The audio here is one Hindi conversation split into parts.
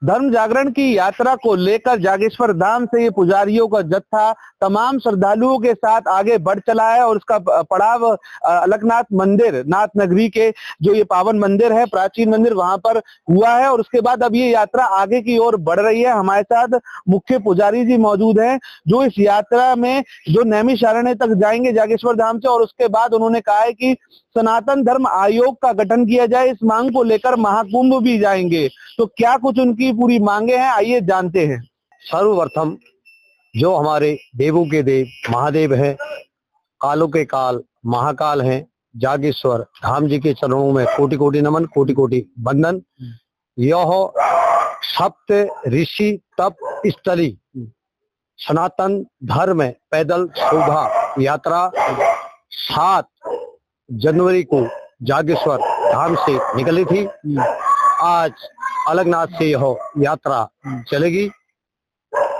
धर्म जागरण की यात्रा को लेकर जागेश्वर धाम से ये पुजारियों का जत्था तमाम श्रद्धालुओं के साथ आगे बढ़ चला है और उसका पड़ाव अलकनाथ मंदिर, नाथ नगरी के जो ये पावन मंदिर है, प्राचीन मंदिर, वहां पर हुआ है। और उसके बाद अब ये यात्रा आगे की ओर बढ़ रही है। हमारे साथ मुख्य पुजारी जी मौजूद हैं जो इस यात्रा में जो नैमिषारण्य तक जाएंगे जागेश्वर धाम से, और उसके बाद उन्होंने कहा है कि सनातन धर्म आयोग का गठन किया जाए। इस मांग को लेकर महाकुंभ भी जाएंगे। तो क्या कुछ उनकी पूरी मांगे हैं, आइए जानते हैं। सर्वप्रथम जो हमारे देवों के देव महादेव हैं, कालों के काल महाकाल हैं, जागेश्वर धाम जी के चरणों में कोटि कोटि नमन, कोटि कोटि वंदन। यह सप्त ऋषि तप स्थली सनातन धर्म पैदल शोभा यात्रा 7 जनवरी को जागेश्वर धाम से निकली थी। आज अलकनाथ से यह यात्रा चलेगी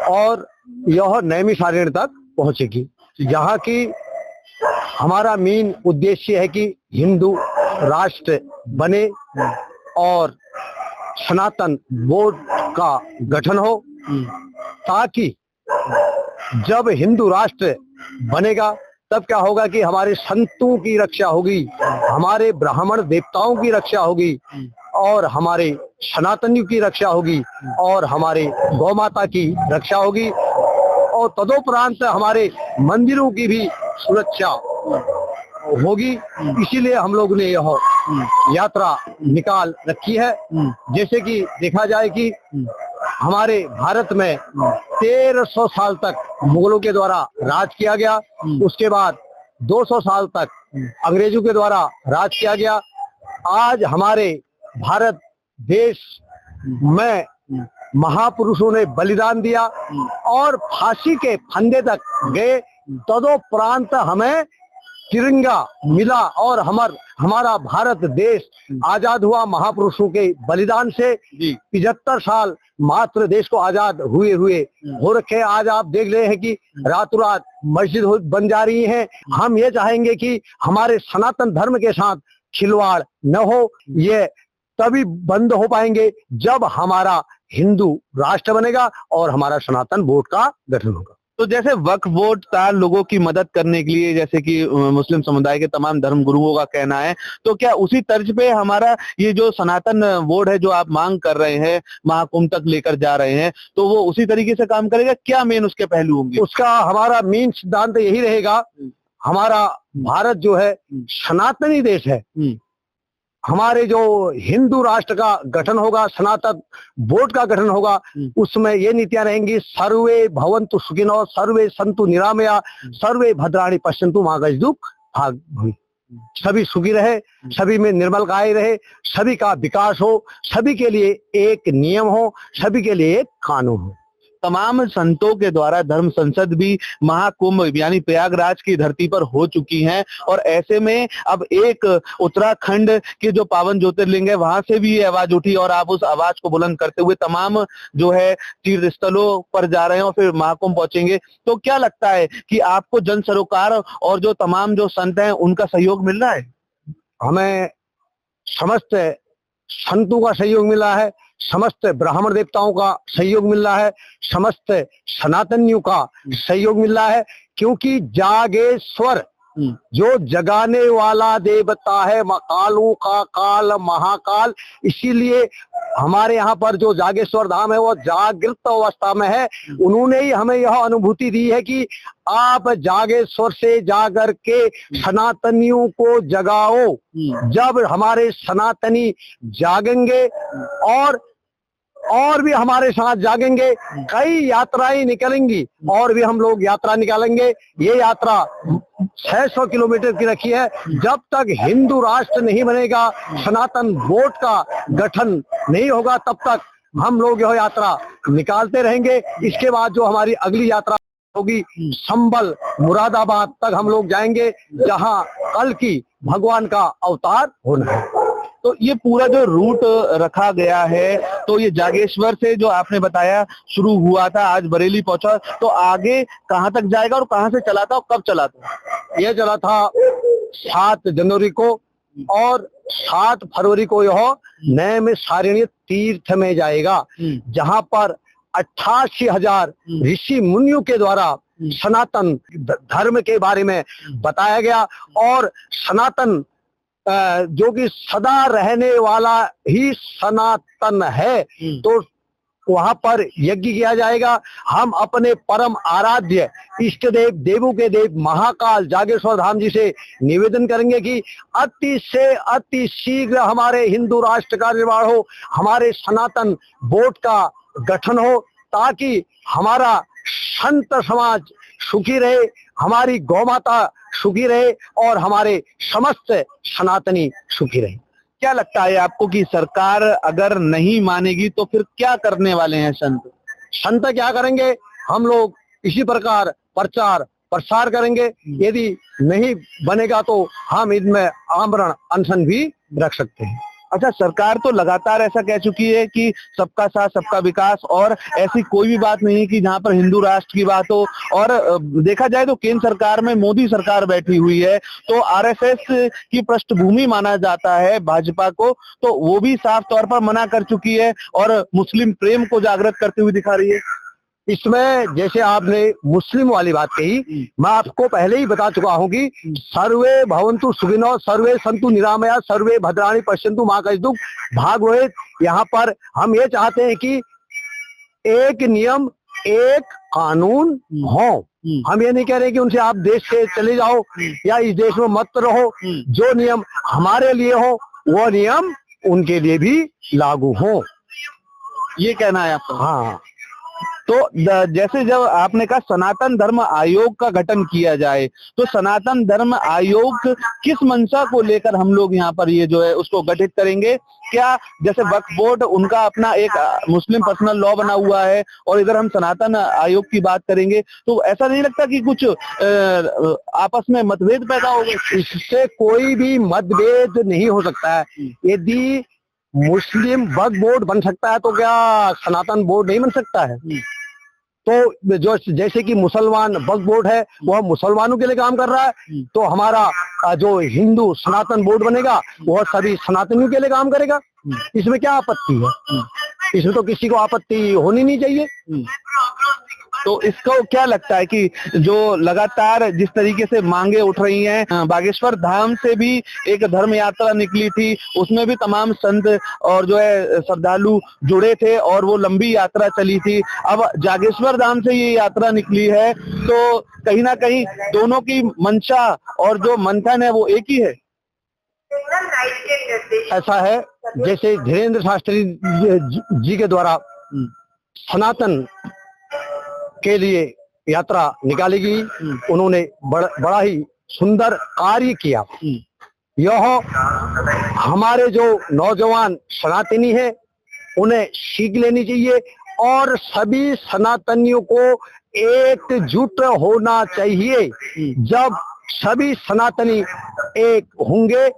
और यह नैमिषारण्य तक पहुंचेगी। यहाँ की हमारा मेन उद्देश्य है कि हिंदू राष्ट्र बने और सनातन बोर्ड का गठन हो, ताकि जब हिंदू राष्ट्र बनेगा तब क्या होगा कि हमारे संतों की रक्षा होगी, हमारे ब्राह्मण देवताओं की रक्षा होगी और हमारे सनातनियों की रक्षा होगी और हमारे गौ माता की रक्षा होगी और तदोपरांत हमारे मंदिरों की भी सुरक्षा होगी। इसीलिए हम लोग ने यह यात्रा निकाल रखी है। जैसे कि देखा जाए कि हमारे भारत में 1300 साल तक मुगलों के द्वारा राज किया गया, उसके बाद 200 साल तक अंग्रेजों के द्वारा राज किया गया। आज हमारे भारत देश में महापुरुषों ने बलिदान दिया और फांसी के फंदे तक गए, तदोपरांत हमें तिरंगा मिला और हमारा भारत देश आजाद हुआ महापुरुषों के बलिदान से। 75 साल मात्र देश को आजाद हुए हो रखे। आज आप देख रहे हैं कि रातों रात मस्जिद बन जा रही हैं। हम ये चाहेंगे कि हमारे सनातन धर्म के साथ खिलवाड़ न हो। ये तभी बंद हो पाएंगे जब हमारा हिंदू राष्ट्र बनेगा और हमारा सनातन बोर्ड का गठन होगा। तो जैसे वक्फ बोर्ड का लोगों की मदद करने के लिए, जैसे कि मुस्लिम समुदाय के तमाम धर्म गुरुओं का कहना है, तो क्या उसी तर्ज पे हमारा ये जो सनातन बोर्ड है जो आप मांग कर रहे हैं, महाकुंभ तक लेकर जा रहे हैं, तो वो उसी तरीके से काम करेगा? क्या मेन उसके पहलू होंगे? उसका हमारा मेन सिद्धांत यही रहेगा, हमारा भारत जो है सनातनी देश है। हमारे जो हिंदू राष्ट्र का गठन होगा, सनातन बोर्ड का गठन होगा, उसमें ये नीतियां रहेंगी, सर्वे भवन्तु सुखिनो, सर्वे सन्तु निरामया, सर्वे भद्राणि पश्यन्तु मा कश्चित् भाग् भवेत्। सभी सुखी रहे, सभी में निर्मल काय रहे, सभी का विकास हो, सभी के लिए एक नियम हो, सभी के लिए एक कानून हो। तमाम संतों के द्वारा धर्म संसद भी महाकुंभ यानी प्रयागराज की धरती पर हो चुकी हैं और ऐसे में अब एक उत्तराखंड के जो पावन ज्योतिर्लिंग है वहां से भी ये आवाज उठी और आप उस आवाज को बुलंद करते हुए तमाम जो है तीर्थ स्थलों पर जा रहे हैं और फिर महाकुंभ पहुंचेंगे। तो क्या लगता है कि आपको जन सरोकार और जो तमाम जो संत हैं उनका सहयोग मिल रहा है? हमें समस्त संतों का सहयोग मिला है, समस्त ब्राह्मण देवताओं का सहयोग मिल रहा है, समस्त सनातनियों का सहयोग मिल रहा है, क्योंकि जागेश्वर जो जगाने वाला देवता है, कालों का काल महाकाल, इसीलिए हमारे यहाँ पर जो जागेश्वर धाम है वो जागृत अवस्था में है। उन्होंने ही हमें यह अनुभूति दी है कि आप जागेश्वर से जाकर के सनातनियों को जगाओ। जब हमारे सनातनी जागेंगे और भी हमारे साथ जागेंगे, कई यात्राएं निकलेंगी और भी हम लोग यात्रा निकालेंगे। ये यात्रा 600 किलोमीटर की रखी है। जब तक हिंदू राष्ट्र नहीं बनेगा, सनातन बोर्ड का गठन नहीं होगा, तब तक हम लोग यह यात्रा निकालते रहेंगे। इसके बाद जो हमारी अगली यात्रा होगी संबल मुरादाबाद तक हम लोग जाएंगे, जहां कल की भगवान का अवतार होना है। तो ये पूरा जो रूट रखा गया है, तो ये जागेश्वर से जो आपने बताया शुरू हुआ था, आज बरेली पहुंचा, तो आगे कहां तक जाएगा और कहां से चला था और कब चला था? यह चला था 7 जनवरी को और 7 फरवरी को यह नैमिषारण्य तीर्थ में जाएगा, जहां पर 88,000 ऋषि मुनियों के द्वारा सनातन धर्म के बारे में बताया गया। और सनातन जो कि सदा रहने वाला ही सनातन है, तो वहां पर यज्ञ किया जाएगा। हम अपने परम आराध्य इष्ट देव, देवों के देव महाकाल जागेश्वर धाम जी से निवेदन करेंगे कि अति से अति शीघ्र हमारे हिंदू राष्ट्र का निर्माण हो, हमारे सनातन बोर्ड का गठन हो, ताकि हमारा संत समाज सुखी रहे, हमारी गौ माता सुखी रहे और हमारे समस्त सनातनी सुखी रहे। क्या लगता है आपको कि सरकार अगर नहीं मानेगी तो फिर क्या करने वाले हैं संत? संत क्या करेंगे? हम लोग इसी प्रकार प्रचार प्रसार करेंगे। यदि नहीं बनेगा तो हम इनमें आमरण अनशन भी रख सकते हैं। अच्छा, सरकार तो लगातार ऐसा कह चुकी है कि सबका साथ सबका विकास, और ऐसी कोई भी बात नहीं है कि जहां पर हिंदू राष्ट्र की बात हो। और देखा जाए तो केंद्र सरकार में मोदी सरकार बैठी हुई है, तो आरएसएस की पृष्ठभूमि माना जाता है भाजपा को, तो वो भी साफ तौर पर मना कर चुकी है और मुस्लिम प्रेम को जागृत करती हुई दिखा रही है। इसमें जैसे आपने मुस्लिम वाली बात कही, मैं आपको पहले ही बता चुका हूं कि सर्वे भवन्तु सुखिनो सर्वे सन्तु निरामया सर्वे भद्राणि पश्यन्तु मा कश्चित् भागवत। यहाँ पर हम ये चाहते हैं कि एक नियम एक कानून हो। हम ये नहीं कह रहे कि उनसे आप देश से चले जाओ या इस देश में मत रहो। जो नियम हमारे लिए हो वो नियम उनके लिए भी लागू हो, ये कहना है आपका? हाँ। तो जैसे जब आपने कहा सनातन धर्म आयोग का गठन किया जाए, तो सनातन धर्म आयोग किस मंशा को लेकर हम लोग यहाँ पर ये जो है उसको गठित करेंगे? क्या जैसे वक्फ बोर्ड उनका अपना एक मुस्लिम पर्सनल लॉ बना हुआ है और इधर हम सनातन आयोग की बात करेंगे, तो ऐसा नहीं लगता कि कुछ आपस में मतभेद पैदा होगा? इससे कोई भी मतभेद नहीं हो सकता है। यदि मुस्लिम वक्फ बोर्ड बन सकता है तो क्या सनातन बोर्ड नहीं बन सकता है? तो जो जैसे कि मुसलमान वक्फ बोर्ड है वह मुसलमानों के लिए काम कर रहा है, तो हमारा जो हिंदू सनातन बोर्ड बनेगा वह सभी सनातनियों के लिए काम करेगा। इसमें क्या आपत्ति है? इसमें तो किसी को आपत्ति होनी नहीं चाहिए। तो इसको क्या लगता है कि जो लगातार जिस तरीके से मांगे उठ रही हैं, बागेश्वर धाम से भी एक धर्म यात्रा निकली थी, उसमें भी तमाम संत और जो है श्रद्धालु जुड़े थे और वो लंबी यात्रा चली थी। अब जागेश्वर धाम से ये यात्रा निकली है, तो कहीं ना कहीं दोनों की मंशा और जो मंथन है वो एक ही है। ऐसा है जैसे धीरेन्द्र शास्त्री जी के द्वारा सनातन के लिए यात्रा निकाली गई, उन्होंने बड़ा ही सुंदर कार्य किया। यह हमारे जो नौजवान सनातनी है उन्हें सीख लेनी चाहिए और सभी सनातनियों को एकजुट होना चाहिए। जब सभी सनातनी एक होंगे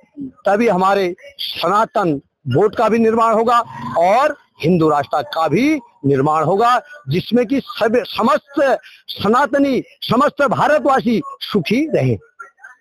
तभी हमारे सनातन बोर्ड का भी निर्माण होगा और हिंदू राष्ट्र का भी निर्माण होगा, जिसमें कि समस्त सनातनी समस्त भारतवासी सुखी रहे।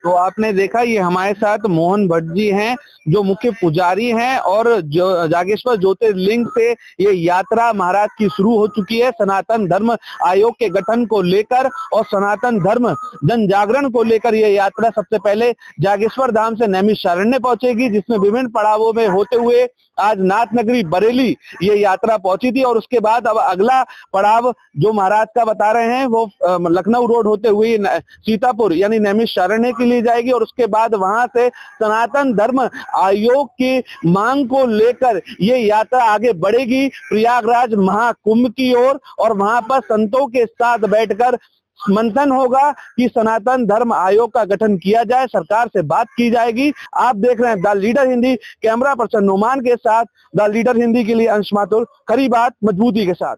तो आपने देखा ये हमारे साथ मोहन भट्ट जी हैं जो मुख्य पुजारी हैं और जो जागेश्वर ज्योतिर्लिंग से ये यात्रा महाराज की शुरू हो चुकी है सनातन धर्म आयोग के गठन को लेकर और सनातन धर्म जन जागरण को लेकर। ये यात्रा सबसे पहले जागेश्वर धाम से नैमिषारण्य पहुंचेगी, जिसमें विभिन्न पड़ावों में होते हुए आज नाथ नगरी बरेली ये यात्रा पहुंची थी और उसके बाद अब अगला पड़ाव जो महाराज का बता रहे हैं वो लखनऊ रोड होते हुए सीतापुर यानी नैमिषारण्य के लिए जाएगी और उसके बाद वहां से सनातन धर्म आयोग की मांग को लेकर ये यात्रा आगे बढ़ेगी प्रयागराज महाकुंभ की ओर और वहां पर संतों के साथ बैठकर मंथन होगा कि सनातन धर्म आयोग का गठन किया जाए, सरकार से बात की जाएगी। आप देख रहे हैं the leader Hindi, camera person Noman के साथ द लीडर हिंदी के लिए अंश माथुर, खरी बात मजबूती के साथ।